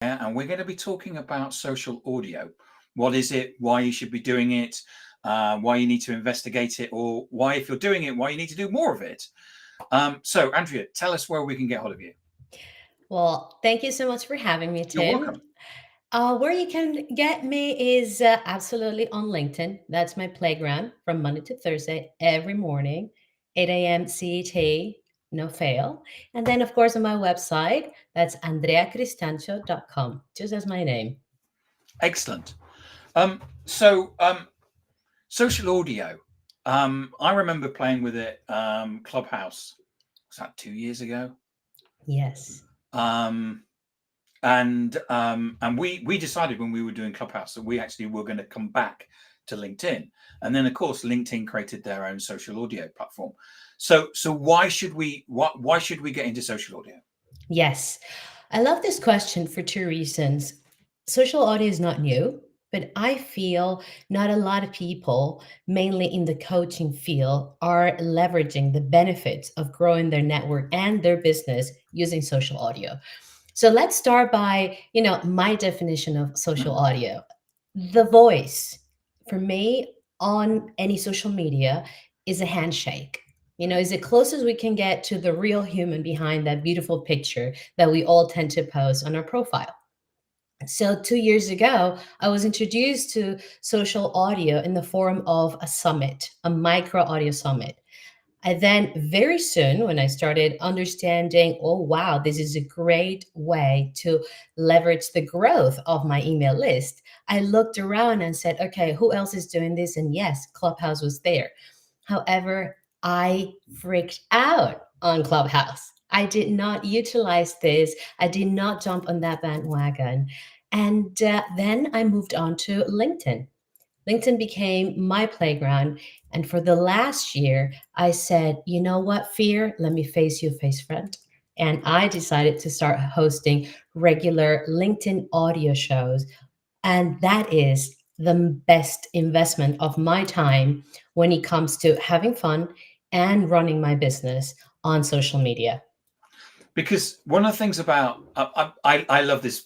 and we're going to be talking about social audio. What is it? Why you should be doing it? Why you need to investigate it, or why, if you're doing it, why you need to do more of it. So, Andrea, tell us where we can get hold of you. Well, thank you so much for having me, You're Tim. welcome. Where you can get me is absolutely on LinkedIn. That's my playground from Monday to Thursday, every morning, 8 a.m. CET, no fail. And then, of course, on my website, that's andreacristancho.com, just as my name. Excellent. So, social audio. I remember playing with it. Clubhouse. Was that 2 years ago? Yes. Um, and we decided when we were doing Clubhouse that we actually were going to come back to LinkedIn, and then of course LinkedIn created their own social audio platform. So why should we get into social audio? Yes. I love this question for two reasons. Social audio is not new, but I feel not a lot of people, mainly in the coaching field, are leveraging the benefits of growing their network and their business using social audio. So let's start by, my definition of social Mhm. audio. The voice for me on any social media is a handshake. Is the closest we can get to the real human behind that beautiful picture that we all tend to post on our profile. So 2 years ago, I was introduced to social audio in the form of a summit, a micro audio summit. I then, very soon, when I started understanding, oh, wow, this is a great way to leverage the growth of my email list, I looked around and said, okay, who else is doing this? And yes, Clubhouse was there. However, I freaked out on Clubhouse. I did not utilize this. I did not jump on that bandwagon. And then I moved on to LinkedIn. LinkedIn became my playground. And for the last year, I said, you know what, Fear? Let me face you face front. And I decided to start hosting regular LinkedIn audio shows. And that is the best investment of my time when it comes to having fun and running my business on social media. Because one of the things about I love this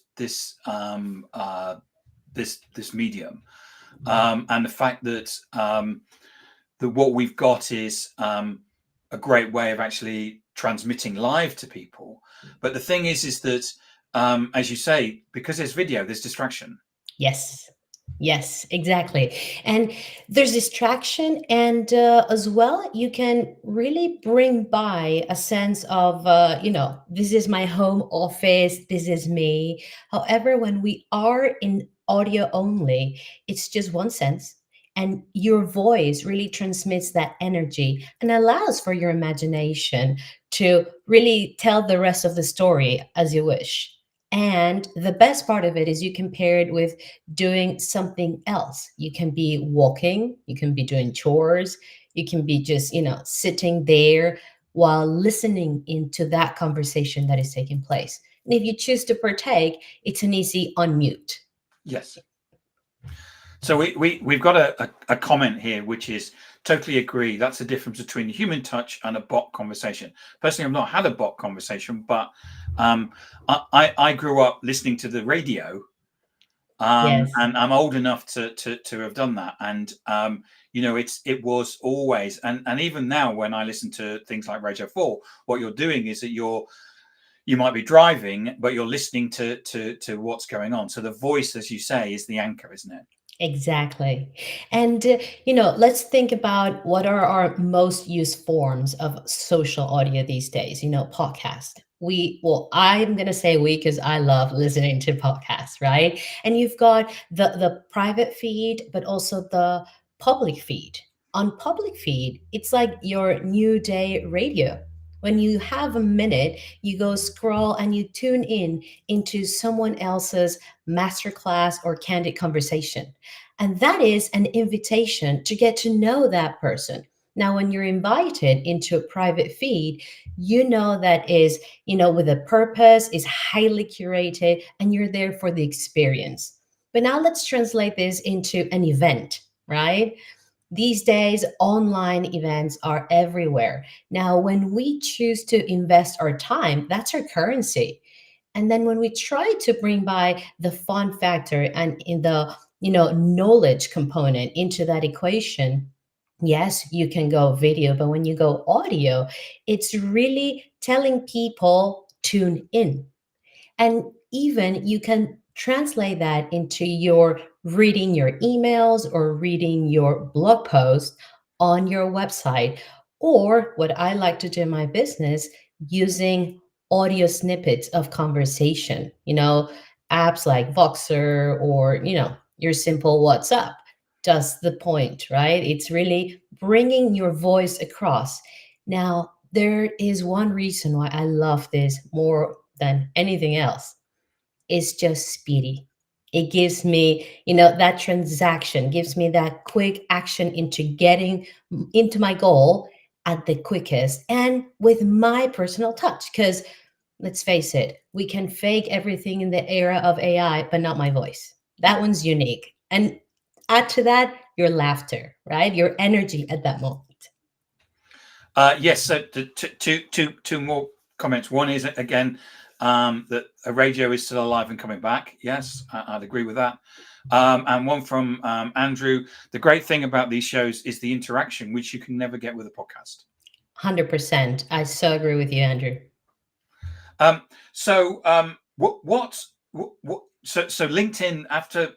medium, and the fact that what we've got is a great way of actually transmitting live to people. But the thing is that, as you say, because there's video, there's distraction. Yes. Yes, exactly. And there's distraction, and as well, you can really bring by a sense of, this is my home office, this is me. However, when we are in audio only, it's just one sense, and your voice really transmits that energy and allows for your imagination to really tell the rest of the story as you wish. And the best part of it is you can pair it with doing something else. You can be walking, you can be doing chores, you can be just, sitting there while listening into that conversation that is taking place. And if you choose to partake, it's an easy unmute. Yes. So we've got a comment here, which is totally agree. That's the difference between human touch and a bot conversation. Personally, I've not had a bot conversation, but I grew up listening to the radio, Yes. and I'm old enough to have done that. And it was always, and even now when I listen to things like Radio 4, what you're doing is that you might be driving, but you're listening to what's going on. So the voice, as you say, is the anchor, isn't it? Exactly. And, let's think about what are our most used forms of social audio these days, podcast. I'm going to say we because I love listening to podcasts, right? And you've got the private feed, but also the public feed. On public feed, it's like your new day radio. When you have a minute, you go scroll and you tune in into someone else's masterclass or candid conversation. And that is an invitation to get to know that person. Now, when you're invited into a private feed, that is, with a purpose, is highly curated, and you're there for the experience. But now let's translate this into an event, right? These days, online events are everywhere. Now, when we choose to invest our time, that's our currency. And then when we try to bring by the fun factor and in the knowledge component into that equation, yes, you can go video, but when you go audio, it's really telling people tune in. And even you can translate that into your reading your emails or reading your blog post on your website. Or what I like to do in my business, using audio snippets of conversation, apps like Voxer or, your simple WhatsApp does the point, right? It's really bringing your voice across. Now, there is one reason why I love this more than anything else. It's just speedy. It gives me, that transaction gives me that quick action into getting into my goal at the quickest and with my personal touch. Because let's face it, we can fake everything in the era of AI, but not my voice. That one's unique. And add to that your laughter, right? Your energy at that moment. Yes. So two more comments. One is again that a radio is still alive and coming back. Yes, I'd agree with that. And one from Andrew. The great thing about these shows is the interaction, which you can never get with a podcast. 100%. I so agree with you, Andrew. So so LinkedIn after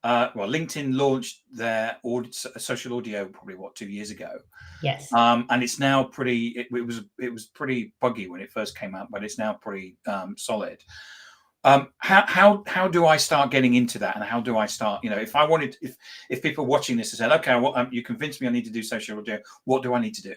LinkedIn launched their social audio probably 2 years ago. Yes. And it's now pretty. It was pretty buggy when it first came out, but it's now pretty solid. How do I start getting into that, and how do I start? If I wanted, if people watching this and said, okay, well, you convinced me I need to do social audio. What do I need to do?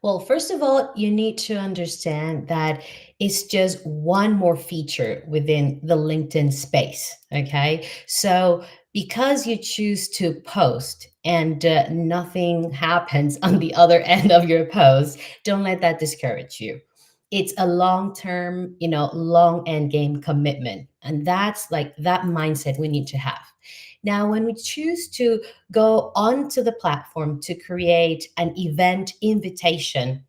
Well, first of all, you need to understand that it's just one more feature within the LinkedIn space. Okay. So, because you choose to post and nothing happens on the other end of your post, don't let that discourage you. It's a long term, long end game commitment. And that's like that mindset we need to have. Now, when we choose to go onto the platform to create an event invitation,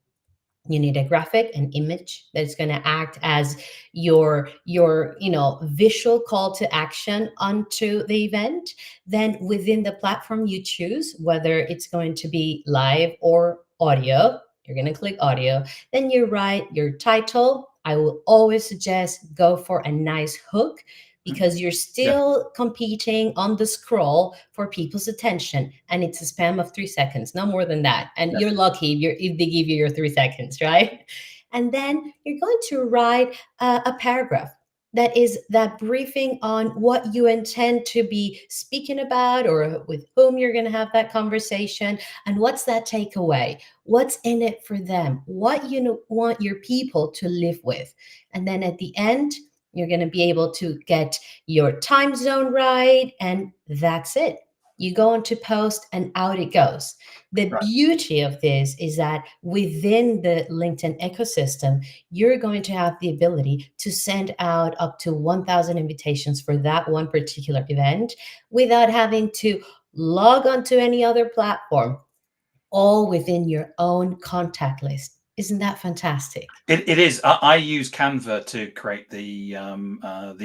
you need a graphic, an image that's going to act as your visual call to action onto the event. Then within the platform you choose whether it's going to be live or audio. You're going to click audio, then you write your title. I will always suggest go for a nice hook, because you're Yeah. still competing on the scroll for people's attention, and it's a span of 3 seconds, no more than that. And you're Yes. lucky if they give you your 3 seconds, right? And then you're going to write a paragraph that is that briefing on what you intend to be speaking about or with whom you're going to have that conversation, and what's that takeaway, what's in it for them, what want your people to live with. And then at the end, you're going to be able to get your time zone right, and that's it. You go into post and out it goes. The Right. beauty of this is that within the LinkedIn ecosystem, you're going to have the ability to send out up to 1,000 invitations for that one particular event without having to log onto any other platform, all within your own contact list. Isn't that fantastic? It is. I use Canva to create the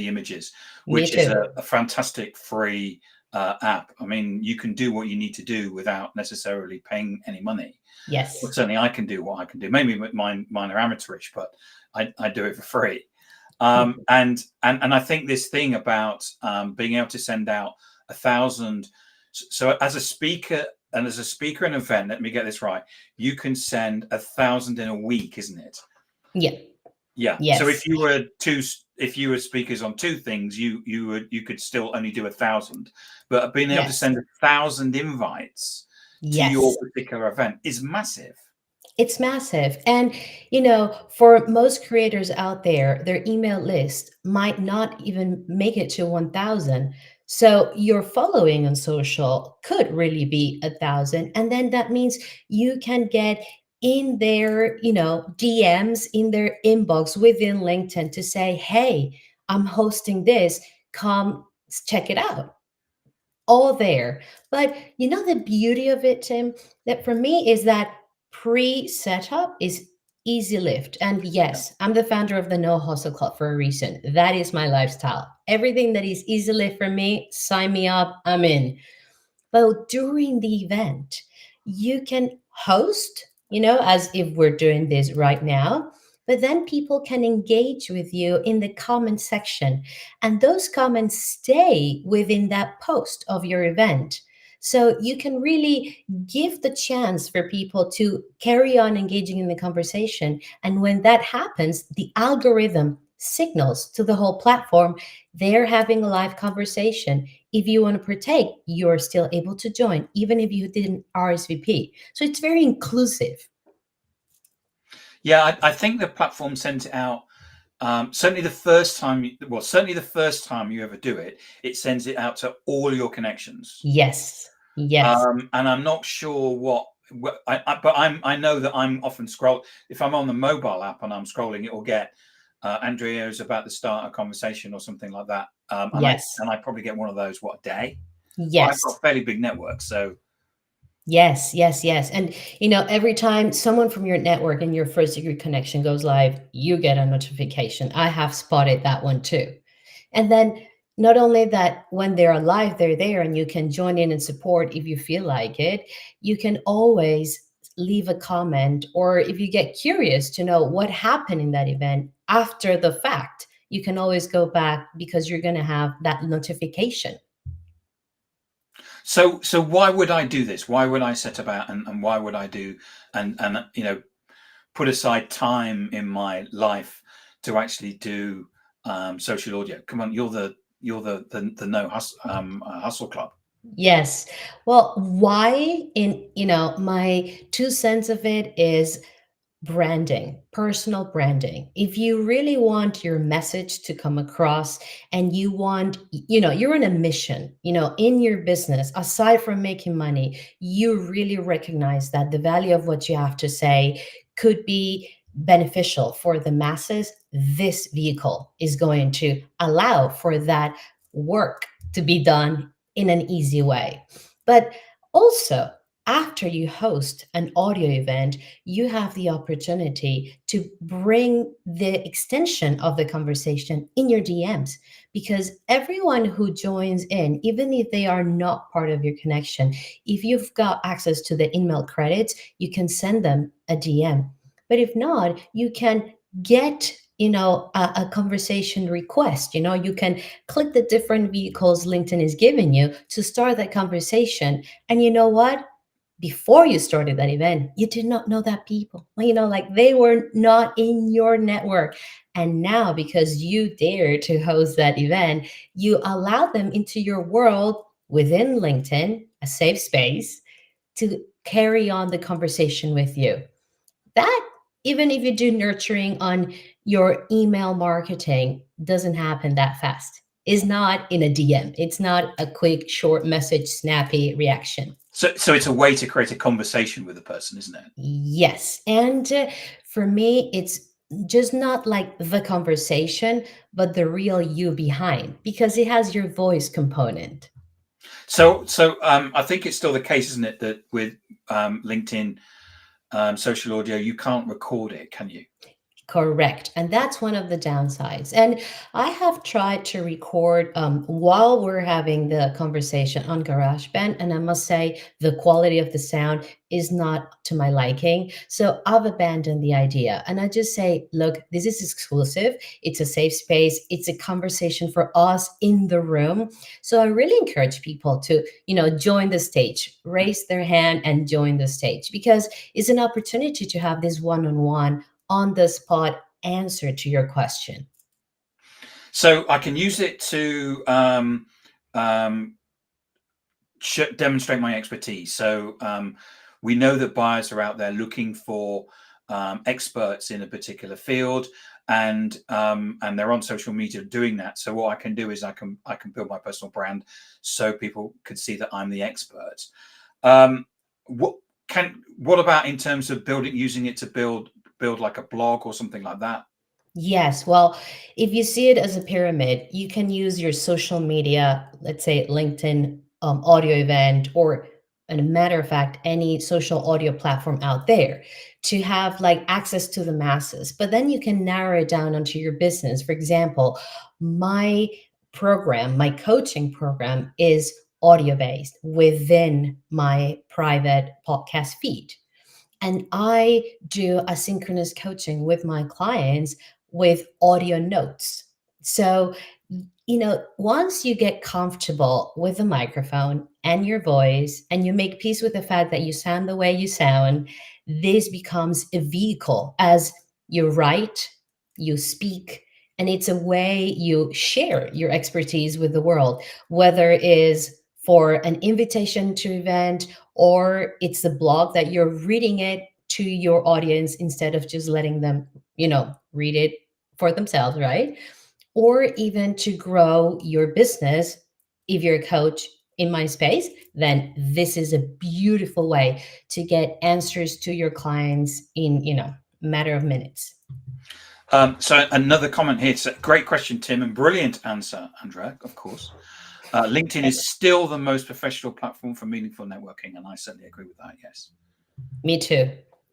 images, Me which is too. a fantastic free app. I mean, you can do what you need to do without necessarily paying any money. Well, Yes. certainly, I can do what I can do. Maybe mine are amateurish, but I do it for free. And I think this thing about being able to send out 1,000. So as a speaker and as a speaker in an event, let me get this right. You can send 1,000 in a week, isn't it? Yeah. Yeah. So Yes. if you were speakers on two things, you could still only do 1,000. But being able to Yes. send 1,000 invites to your Yes. particular event is massive. It's massive. And, for most creators out there, their email list might not even make it to 1,000. So your following on social could really be 1,000. And then that means you can get in their, DMs, in their inbox within LinkedIn to say, hey, I'm hosting this. Come check it out, all there. But the beauty of it, Tim, that for me is that pre setup is easy lift. And Yeah. yes, I'm the founder of the No Hustle Club for a reason. That is my lifestyle. Everything that is easy lift for me, sign me up, I'm in. But during the event, you can host, as if we're doing this right now, but then people can engage with you in the comment section. And those comments stay within that post of your event. So you can really give the chance for people to carry on engaging in the conversation. And when that happens, the algorithm signals to the whole platform they're having a live conversation. If you want to partake, you're still able to join, even if you didn't RSVP. So it's very inclusive. Yeah, I think the platform sent it out. Certainly the first time, well, certainly the first time you ever do it, it sends it out to all your connections. Yes. Yes. And I'm not sure but I know that I'm often scroll. If I'm on the mobile app and I'm scrolling, it will get Andrea is about to start a conversation or something like that. Yes. And I probably get one of those a day. But I've got Yes. a fairly big network, so Yes, yes, yes. And every time someone from your network and your first degree connection goes live, you get a notification. I have spotted that one too. And then not only that, when they're live, they're there and you can join in and support if you feel like it. You can always leave a comment, or if you get curious to know what happened in that event after the fact, you can always go back because you're going to have that notification. so why would I do this? Why would I set about and why would I do and put aside time in my life to actually do social audio? Come on, you're the no hustle club. Yes. Well, why in, my 2 cents of it is branding, personal branding. If you really want your message to come across and you want, you're on a mission, in your business, aside from making money, you really recognize that the value of what you have to say could be beneficial for the masses. This vehicle is going to allow for that work to be done in an easy way. But also, after you host an audio event, you have the opportunity to bring the extension of the conversation in your DMs, because everyone who joins in, even if they are not part of your connection, if you've got access to the email credits, you can send them a DM. But if not, you can get a conversation request. You can click the different vehicles LinkedIn is giving you to start that conversation. And you know what, before you started that event, you did not know that people, like they were not in your network. And now, because you dare to host that event, you allow them into your world within LinkedIn, a safe space to carry on the conversation with you. That, even if you do nurturing on your email marketing, doesn't happen that fast. It's not in a DM. It's not a quick, short message, snappy reaction. So it's a way to create a conversation with a person, isn't it? Yes. And for me, it's just not like the conversation, but the real you behind, because it has your voice component. So I think it's still the case, isn't it, that with LinkedIn social audio, you can't record it, can you? Correct. And that's one of the downsides. And I have tried to record while we're having the conversation on GarageBand. And I must say, the quality of the sound is not to my liking. So I've abandoned the idea. And I just say, look, this is exclusive. It's a safe space. It's a conversation for us in the room. So I really encourage people to, join the stage, raise their hand and join the stage, because it's an opportunity to have this one-on-one on the spot answer to your question. So I can use it to um, demonstrate my expertise. So we know that buyers are out there looking for experts in a particular field, and they're on social media doing that. So what I can do is I can build my personal brand so people could see that I'm the expert. Um, what what about in terms of using it to build like a blog or something like that? Yes, well, if you see it as a pyramid, you can use your social media, let's say LinkedIn audio event, or and a matter of fact, any social audio platform out there, to have like access to the masses. But then you can narrow it down onto your business. For example, my my coaching program is audio based within my private podcast feed. And I do asynchronous coaching with my clients with audio notes. So, once you get comfortable with the microphone and your voice, and you make peace with the fact that you sound the way you sound, this becomes a vehicle as you write, you speak, and it's a way you share your expertise with the world, whether it is for an invitation to event, or it's the blog that you're reading it to your audience instead of just letting them, read it for themselves, right? Or even to grow your business. If you're a coach in my space, then this is a beautiful way to get answers to your clients in, matter of minutes. So another comment here. It's a great question, Tim, and brilliant answer, Andrea, of course. LinkedIn is still the most professional platform for meaningful networking, and I certainly agree with that. Yes. Me too.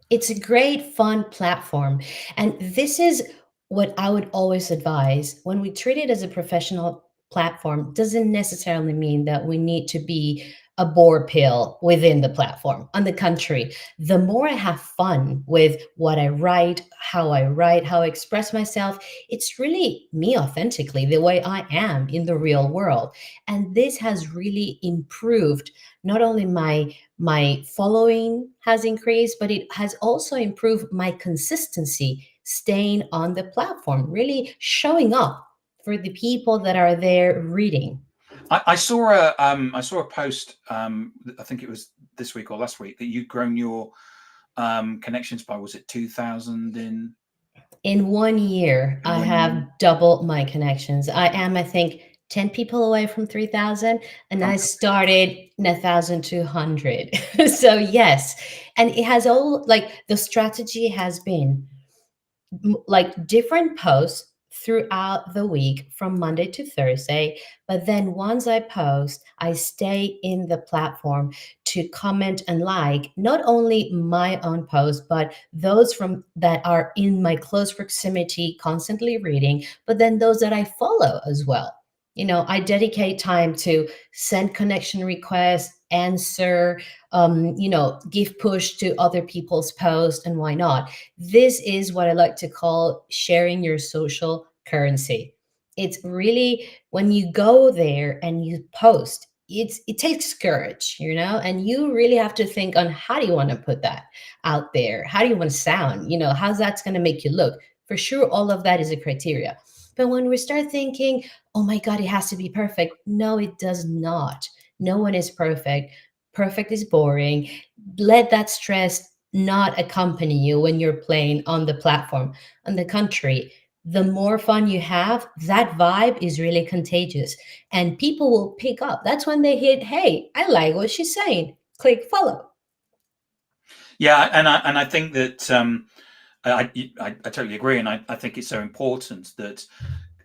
It's a great, fun platform. And this is what I would always advise. When we treat it as a professional platform, doesn't necessarily mean that we need to be a bore pill within the platform. On the contrary, the more I have fun with what I write, how I express myself, it's really me authentically, the way I am in the real world. And this has really improved not only my following has increased, but it has also improved my consistency staying on the platform, really showing up for the people that are there reading. I saw a post. I think it was this week or last week that you'd grown your connections by, was it 2,000 In 1 year, in I 1 year? have doubled my connections. I am, I think, 10 people away from 3,000, and I Fantastic. started in 1,200. So, yes. And it has all like the strategy has been like different posts throughout the week from Monday to Thursday. But then once I post, I stay in the platform to comment and like not only my own post, but those from that are in my close proximity, constantly reading, but then those that I follow as well. I dedicate time to send connection requests, answer, give push to other people's posts, and why not? This is what I like to call sharing your social currency. It's really when you go there and you post, it takes courage, and you really have to think on how do you want to put that out there? How do you want to sound? How's that's going to make you look? For sure, all of that is a criteria. But when we start thinking, oh my God, it has to be perfect. No, it does not. No one is perfect. Perfect is boring. Let that stress not accompany you when you're playing on the platform. On the contrary, the more fun you have, that vibe is really contagious and people will pick up. That's when they hit, hey, I like what she's saying. Click follow. Yeah, and I think that I totally agree, and I think it's so important that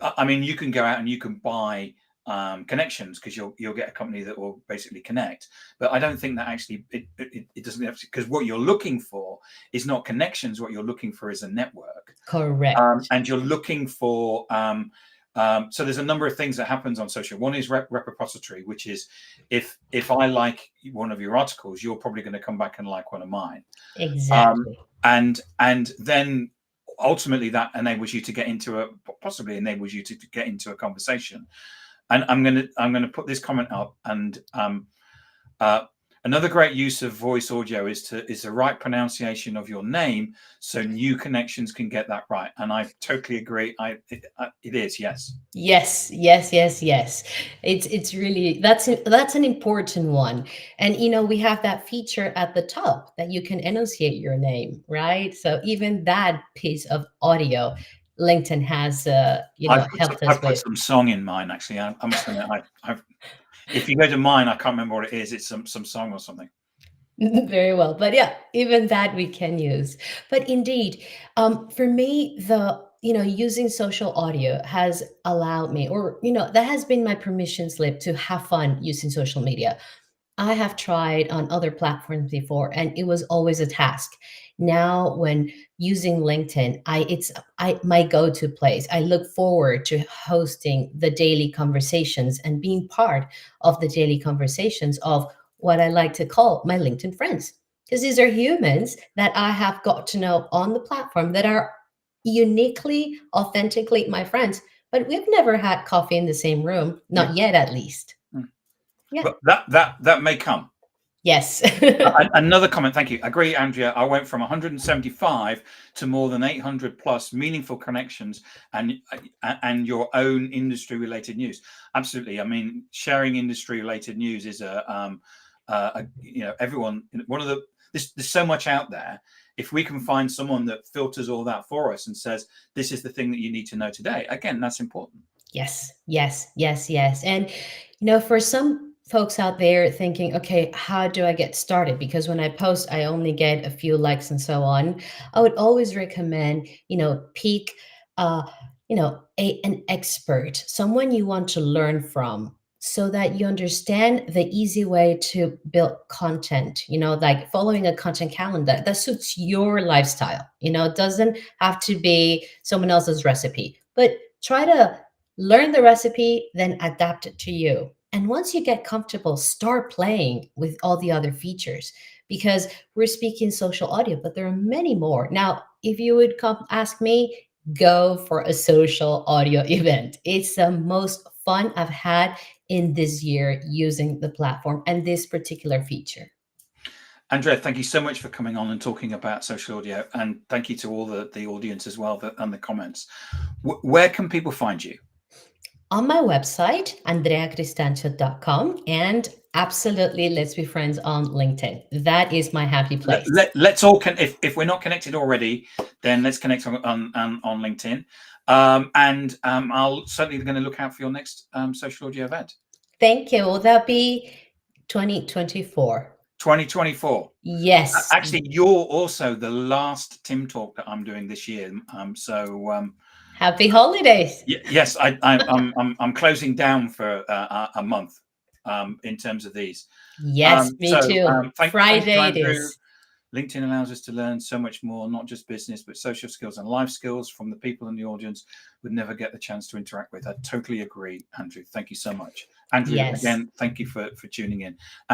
I mean, you can go out and you can buy connections because you'll get a company that will basically connect. But I don't think that actually it doesn't have to, because what you're looking for is not connections. What you're looking for is a network, Correct. and you're looking for. So there's a number of things that happens on social. One is reciprocity, which is if I like one of your articles, you're probably going to come back and like one of mine. Um, Exactly. and then ultimately that enables you to get into possibly enables you to get into a conversation. And I'm gonna put this comment up. And uh, another great use of voice audio is the right pronunciation of your name, so new connections can get that right. And I totally agree. It is, yes. Yes, yes, yes, yes. It's really that's an important one. And we have that feature at the top that you can enunciate your name, right? So even that piece of audio LinkedIn has helped I us put with. some song in mine actually. I must admit, I've if you go to mine, I can't remember what it is. It's some song or something. Very well. But yeah, even that we can use. But indeed, for me, using social audio has allowed me, or that has been my permission slip to have fun using social media. I have tried on other platforms before, and it was always a task. Now, when using LinkedIn, it's my go-to place. I look forward to hosting the daily conversations and being part of the daily conversations of what I like to call my LinkedIn friends. Because these are humans that I have got to know on the platform that are uniquely, authentically my friends. But we've never had coffee in the same room, Yeah. not yet at least. Mm. Yeah. But that may come. Yes. Another comment, thank you. Agree, Andrea. I went from 175 to more than 800 plus meaningful connections and your own industry related news. Absolutely. I mean, sharing industry related news is everyone. One of the there's so much out there. If we can find someone that filters all that for us and says this is the thing that you need to know today, again, that's important. Yes, yes, yes, yes. And, for some folks out there thinking, okay, how do I get started? Because when I post, I only get a few likes and so on. I would always recommend, pick, uh, an expert, someone you want to learn from, so that you understand the easy way to build content, like following a content calendar that suits your lifestyle. It doesn't have to be someone else's recipe, but try to learn the recipe, then adapt it to you. And once you get comfortable, start playing with all the other features because we're speaking social audio, but there are many more. Now, if you would come ask me, go for a social audio event. It's the most fun I've had in this year using the platform and this particular feature. Andrea, thank you so much for coming on and talking about social audio, and thank you to all the audience as well and the comments. Where can people find you? On my website, andreacristancho.com, and absolutely, let's be friends on LinkedIn. That is my happy place. Let's all if we're not connected already, then let's connect on LinkedIn. I'll certainly going to look out for your next social audio event. Thank you. Will that be 2024? 2024. Yes. Actually, you're also the last Tim Talk that I'm doing this year. Happy holidays. Yes, I'm closing down for a month in terms of these. Yes, me too. Thank you, Friday it Andrew. is. LinkedIn allows us to learn so much more, not just business, but social skills and life skills from the people in the audience would never get the chance to interact with. I totally agree, Andrew. Thank you so much. Andrew, Yes. again, thank you for tuning in.